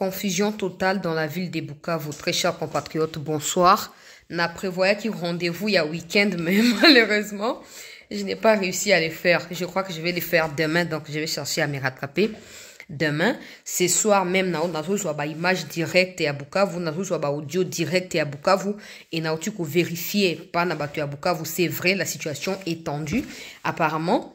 Confusion totale dans la ville de Bukavu. Très chers compatriotes, bonsoir. N'a prévoyé qu'il rendez-vous il y a week-end, mais malheureusement, je n'ai pas réussi à les faire. Je crois que je vais les faire demain, donc je vais chercher à me rattraper. Demain, ce soir même, nous avons une image directe à Bukavu, nous avons un audio direct à Bukavu, et nous avons vérifié par à Bukavu, c'est vrai, la situation est tendue. Apparemment,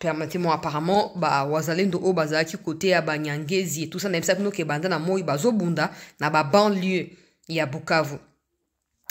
permettez-moi, apparemment, wazalendo o bazaki côté à Banyangezi et tout ça, même ça, nous que banda na moi bazo bunda na ba banlieue ya Bukavu.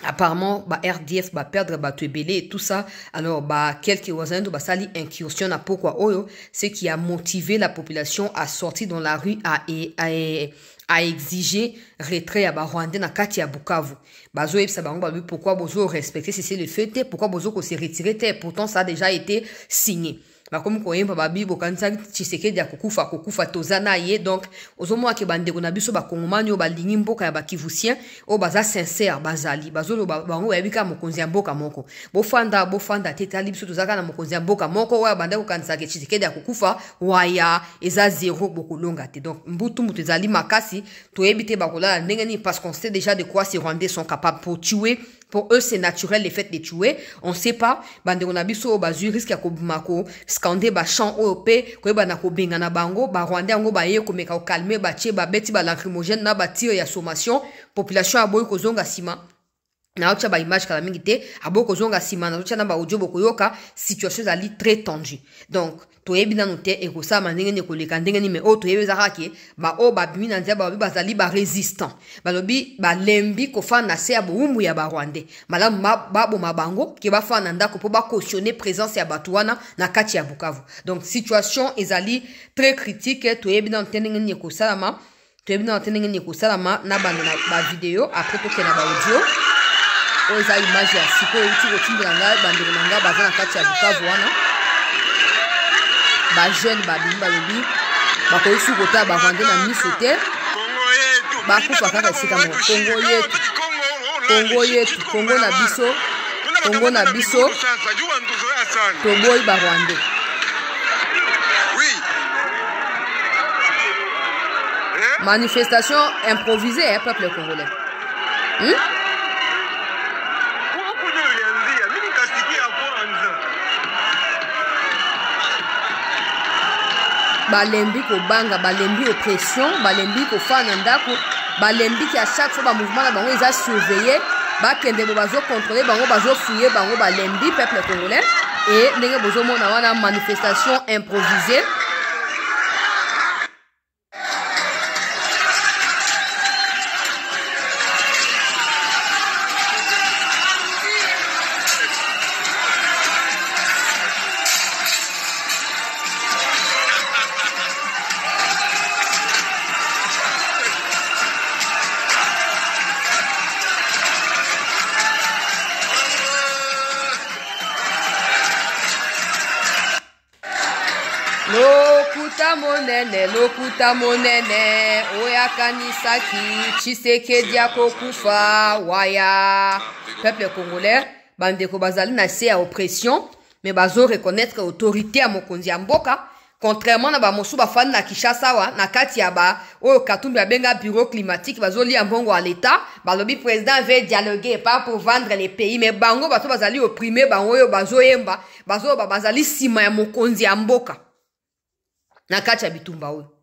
Apparemment, RDF va perdre Batuebele et tout ça. Alors, quelques wazalendo sali incursion à pourquoi oyo, c'est qui a motivé la population à sortir dans la rue à exiger retrait à Rwandais na kati ya Bukavu. Bazo epsa bango babi pourquoi bozo respecter c'est le fait, pourquoi bozo ko se retirer, pourtant ça a déjà été signé. Comme koyemba babi bokanisa Tshisekedi akukufa tozana ye, donc ozomo ke bandeko na biso bakongomani o balingi mboka ya bakivusien o baza sincère bazali bazolo bango yabika mokonzi ya mboka moko bofanda tetali biso tozaka na mokonzi ya mboka moko oya bandeko kanisa ke Tshisekedi akukufa waya eza zéro bokolonga te. Donc mbutu ezali makasi toyebi te bakola ndenge ni, parce qu'on sait déjà de quoi ces Rwandais sont capables pour tuer. Pour eux, c'est naturel le fait de tuer. On sait pas. Bandeko na biso o bazu risque ya kobumako scander ba champ OP ko ba na ko benga na bango ba Rwandais ngo ba ye ko meka o calmer ba tie ba beti ba lacrymogène na ba tire ya sommation population aboy ko zonga sima. Na ocha ba image kala mingi te aboko zonga sima na ocha na ba audio boko yoka situation zali très tendue. Donc toyebi na note e ko sa mandenge ne ko leka ndenge ni me o toyebi zaka ke ba o ba bimi na nzia ba bi bazali ba résistant ba lobi ba lembi ko fa na se ya boumou ya ba Rwandais malamu ba bo mabango ke ba fa na ndako po ba cautionner présence ya batuana na kati ya Bukavu. Donc situation ezali très critique. Toyebi na ndenge ni ko salama na ba vidéo après to ke na ba audio oza image ya siko uti kotimbelanga bandeko nanga baza na kati ya Bukavu wana ba jeune babimi balobi bakoyisi kota Rwandais na miso te bakufa kaka esika moko. Kongo na biso toboyi Rwandais. Manifestation improvisée, peuple congolais. Balembi ko banga, balembi oppression, balembi ko fana ndako, balembi ki à chaque fois ba mouvement la bango eza surveiller, ba kende bo bazo contrôler bango bazo fouiller bango balembi peuple congolais et ndenge bozo mona wana manifestation improvisée. Lokuta monene oya kanisaki Tshisekedi akokufa waya. Peuple congolais bandeko bazali na se ya oppression mais bazo reconnaître autorité à mokonzi ya mboka, contrairement na ba mosu ba fan na Kinshasa wa na kati ya ba oyo Katumbi abenga bureau climatique bazo li mbongo à l'état balobi président veut dialoguer pas pour vendre les pays, mais bango bato bazali opprimé bango oyo bazo yemba bazo bazali sima ya mokonzi ya mboka na kati ya bitumba oyo.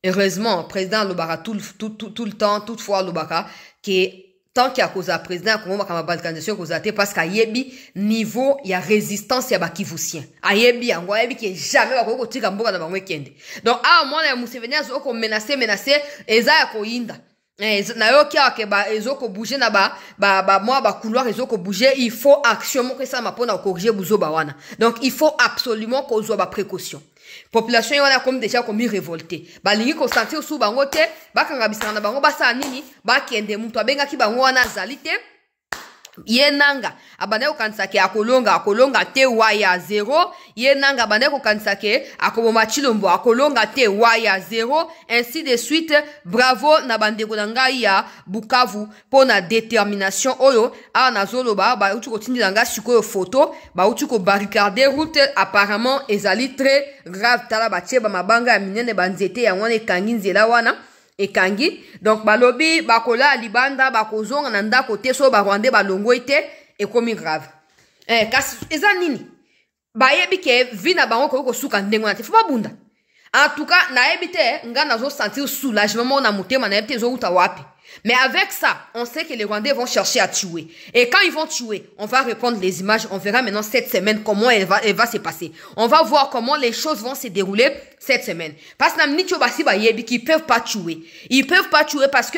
Heureusement, président Lobaka tout le temps, toutefois Lobaka, qui tant qu'il y a cause à président, comment on va balkanisation cause à parce qu'à yebi niveau il y a résistance ya bakivusien. A yebi ango yebi qui jamais va ko tika mboka na bango kende. Donc à moi na Museveni azo ko menacer eza ya ko yinda. Na yo kia ke ba ezoko bouger na moi ba couloir ezoko bouger, il faut action mo que ça ma pona corriger buzo ba wana. Donc il faut absolument qu'on soit ba précaution. Population wana comme déjà comme révolté balingi ko sentir sous bango te bakanga bisana na bango basa nini bakende mutu abenga ki bango wana zalite yenanga abane ko kansake akolonga te waya zéro yenanga abane ko kansake akoboma chilombo akolonga te waya zéro, ainsi de suite. Bravo na bandeko na ngai ya Bukavu pona détermination oyo a nazoloba ba uti ko tindi nga sikoyo photo ba uti ko barricader route apparemment ezali très grave tala ba cheba mabanga ya minene banzete ya wana kangi nzela wana ekangi donc balobi bakola libanda bakozonga na ndako te so barwande balongo ite ekomi grave kasi eza nini bayebi ke vi na bango ko suka ndengo na te fo babunda en tout cas nayebi te nga nazo sentir soulagement na motema nayebi te zo uta wapi. Mais avec ça, on sait que les Rwandais vont chercher à tuer. Et quand ils vont tuer, on va reprendre les images. On verra maintenant cette semaine comment elle va se passer. On va voir comment les choses vont se dérouler cette semaine. Parce qu'ils peuvent pas tuer. Ils peuvent pas tuer parce que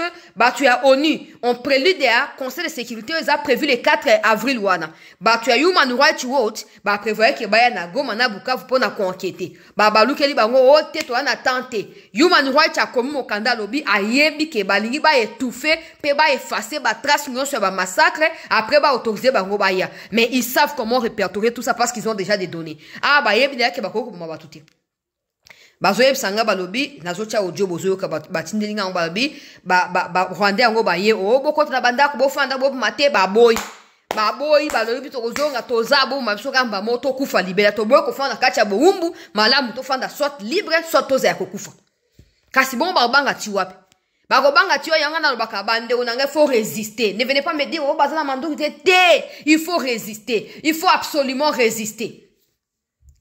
tu as ONU. On prélude à Conseil de sécurité. Ils ont prévu le 4 avril. Tu as Human Rights Watch. Prévoyait que na Goma na Bukavu pour na enquêter. Balukeli bango ote to na tenter. Human Rights a commis au Kanda lobby a yebi ke balingi ba étouffer, pe ba effacer ba trace nyon sur ba massacre, après ba autoriser bango ba ya. Mais ils savent comment répertorier tout ça parce qu'ils ont déjà des données. Ah ba yebi ke ba ko ko ba tuti. Bazoyeb sanga balobi nazocha audio bozoyo ka batindeli nga ngbalbi ba Rwandais ngo ba ye o boko na banda ko bofanda bo mate ba boy balobi to kozonga toza bo mabiso kamba moto kufa libera to boy ko fanda kacha bo umbu malamu to fanda soit libre soit toza ya kokufa kasi bon banga ti wapi bakobanga ti yanga na lobaka bande onanga faut résister. Ne venez pas me dire oh bazana mandoki te, il faut résister, il faut absolument résister,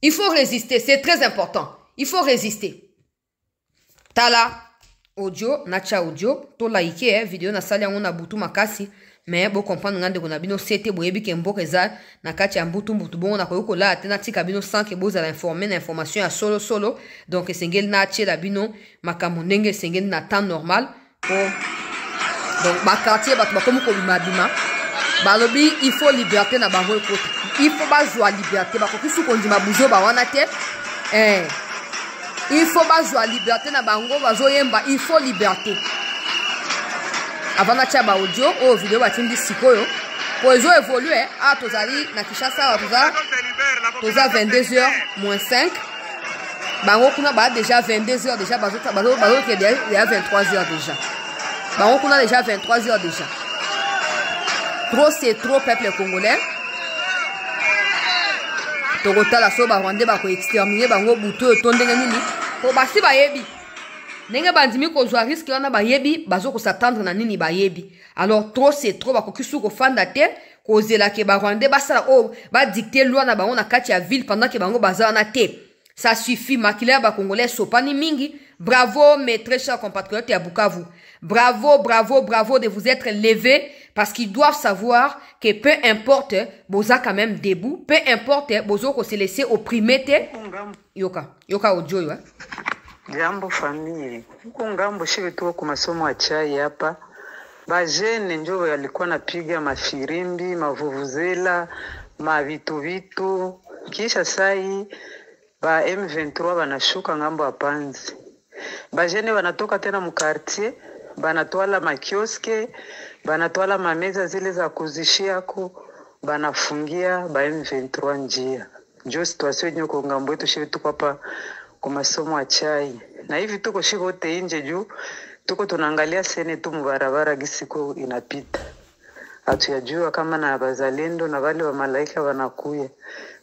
il faut résister, c'est très important. Il faut résister. Tala audio, nacha audio, to like vidéo na sali yango na butu makasi, mais bo comprendre ngande ko na bino sete boyebi ke mboka eza na kati ya mbutu bon na koyoko la tena tika bino sans que boza informer na information ya solo donc sengeli na la bino makambo ndenge sengeli na temps normal donc ba quartier ba komo ko bima balobi il faut liberté na bango ekota, il faut bazwa liberté ba ko kisu ko ndima buzo ba wana te il faut bazwa liberté na bango bazoyemba il faut liberté avant na tia ba audio o vidéo batindi sikoyo pour ezo évoluer a tozali na Kinshasa toza 22h-5 bango kuna ba déjà 22h déjà bazo que il y a 23h déjà bango kuna déjà 23h déjà trop c'est trop peuple congolais tokotala so ba Rwandais ba ko exterminer bango buto tondenge nini po basi bayebi nenge bandimi ko zwa risque wana bayebi bazo ko s'attendre na nini bayebi alors trop c'est trop ba ko kisu ko fanda te ko zela ke ba Rwandais basala ba dicter loi na bango na kati ya ville pendant que bango bazana na te. Ça suffit, makila ba Congolais sopani mingi. Bravo mes très chers compatriotes à Bukavu. Bravo de vous être levés parce qu'ils doivent savoir que peu importe, boza quand même debout, peu importe, bozo ko se laisser opprimer te. Yoka audio yo. Jambo famille. Huko ngambo shibe tu kwa masomo ya chai hapa. Bajene njo walikuwa napiga mafirimbi, mavuvuzela, vitu. Kisha sai ba M23 banashuka ngambo ya Panzi. Bajene wanatoka tena mu quartier, banatwala makioske, banatwala mameza zile za kuzishia ko, banafungia ba M23 njia. Njo situation nyoko ngambo yetu shibe tuko hapa kwa masomo ya chai. Na hivi tuko shibe wote nje juu tuko tunaangalia sene tu mubarabara gisiko inapita. Hatuyajua kama na bazalendo na wale wa malaika wanakuya.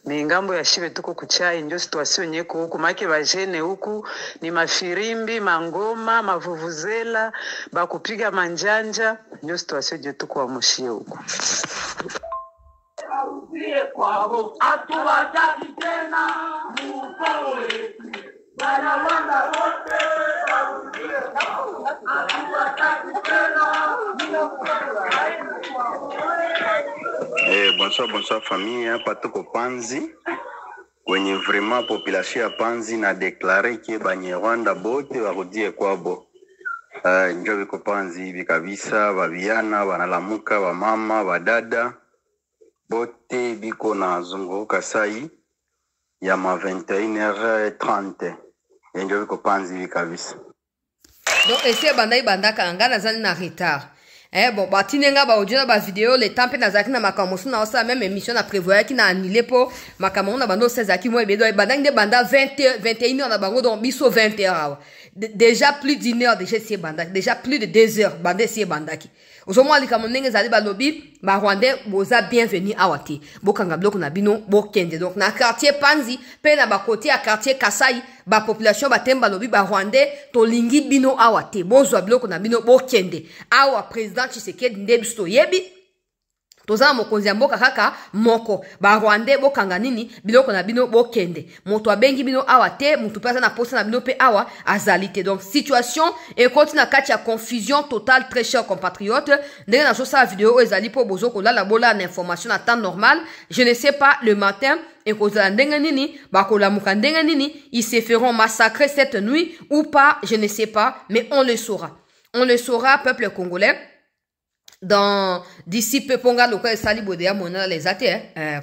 Mingambo ya shibe tuko kuchai njo situation nyeko huku make bajene huku ni mafirimbi, mangoma, mavuvuzela, bakupiga manjanja njo situation je tuko amushie huku. Bonsoir famille, hapa tuko Panzi kwenye vraiment population ya Panzi na déclarer que Banyarwanda bote warudie kwabo. Njo biko Panzi hivi kabisa, babiana banalamuka, bamama, badada bote biko na zunguruka sai ya ma 21h30. Njo biko Panzi hivi kabisa. Donc essayer banda kangana zani na retard. Bon, batinenga ba audio na ba vidéo le temps pe nazaki na makamosu na osa même émission na prévoir ki na annulé po makamosu na bando 16 aki mo ebedo banda nde banda 20 21h na bango donc biso 20h. déjà plus d'une heure déjà c'est bandaki, déjà plus de 2 heures bandé c'est bandaki. Aujourd'hui les Camerounais zali ba lobby ba Rwandais boza bienvenue awati. Bokanga bloko na bino bokende. Donc na quartier Panzi, pe na ba côté à quartier Kasai, ba population ba temba lobby ba Rwandais to lingi bino awati. Bozwa bloko na bino bokende. Awa président Tshisekedi ndebisto yebi toza mokonzi ya mboka kaka moko ba Rwandais bokanga nini biloko na bino bokende moto abengi bino awa te moto pesa na posa na bino pe awa azalite. Donc situation et continue kati ya confusion totale. Très chers compatriotes, ndenge na sosa vidéo ezali po bozo ko lala bola na information à temps normal. Je ne sais pas le matin et kozala ndenge nini bakola muka ndenge nini ils se feront massacrer cette nuit ou pas, je ne sais pas, mais on le saura peuple congolais. Dans d'ici peu ponga loka sali bodea mona les até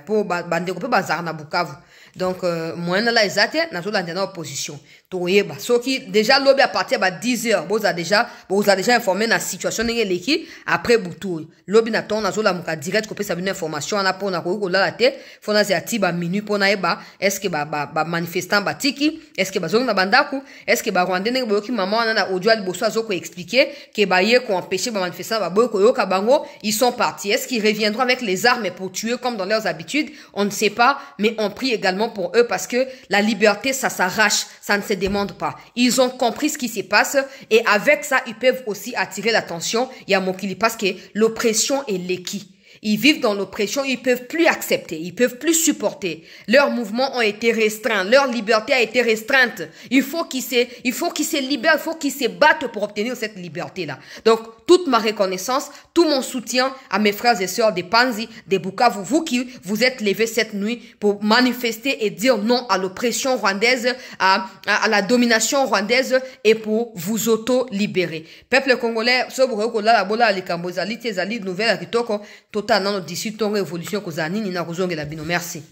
pour bandeko pe bazar na Bukavu. Donc mona la ezate na zo landa na opposition to yeba soki déjà lobby à partir de 10h boza déjà informé na situation ndenge leki après butu lobby na ton na zo la muka direct ko pe sa une information na pona ko la te fona za tiba minute pona yeba est-ce que ba manifestant batiki est-ce que bazonga na bandaku est-ce que ba Rwandais ndenge boyoki maman na audio ali boso zo ko expliquer que ba ye ko empêcher ba manifestant ba boyo ko yoka bango ils sont partis. Est-ce qu'ils reviendront avec les armes pour tuer comme dans leurs habitudes? On ne sait pas, mais on prie également pour eux parce que la liberté, ça s'arrache, ça ne se demande pas. Ils ont compris ce qui se passe et avec ça, ils peuvent aussi attirer l'attention. Il y a Mokili parce que l'oppression est l'équi. Ils vivent dans l'oppression, ils peuvent plus accepter, ils peuvent plus supporter. Leurs mouvements ont été restreints, leur liberté a été restreinte. Il faut qu'ils se libèrent, il faut qu'ils se battent pour obtenir cette liberté-là. Donc, toute ma reconnaissance, tout mon soutien à mes frères et sœurs des Panzi, des Bukavu, vous qui vous êtes levés cette nuit pour manifester et dire non à l'oppression rwandaise, à la domination rwandaise et pour vous auto-libérer. Peuple congolais, ce la bola les Cambozali, tes alliés nouvelles à Kitoko, total non d'ici ton révolution kozani ni na kozonge la bino. Merci.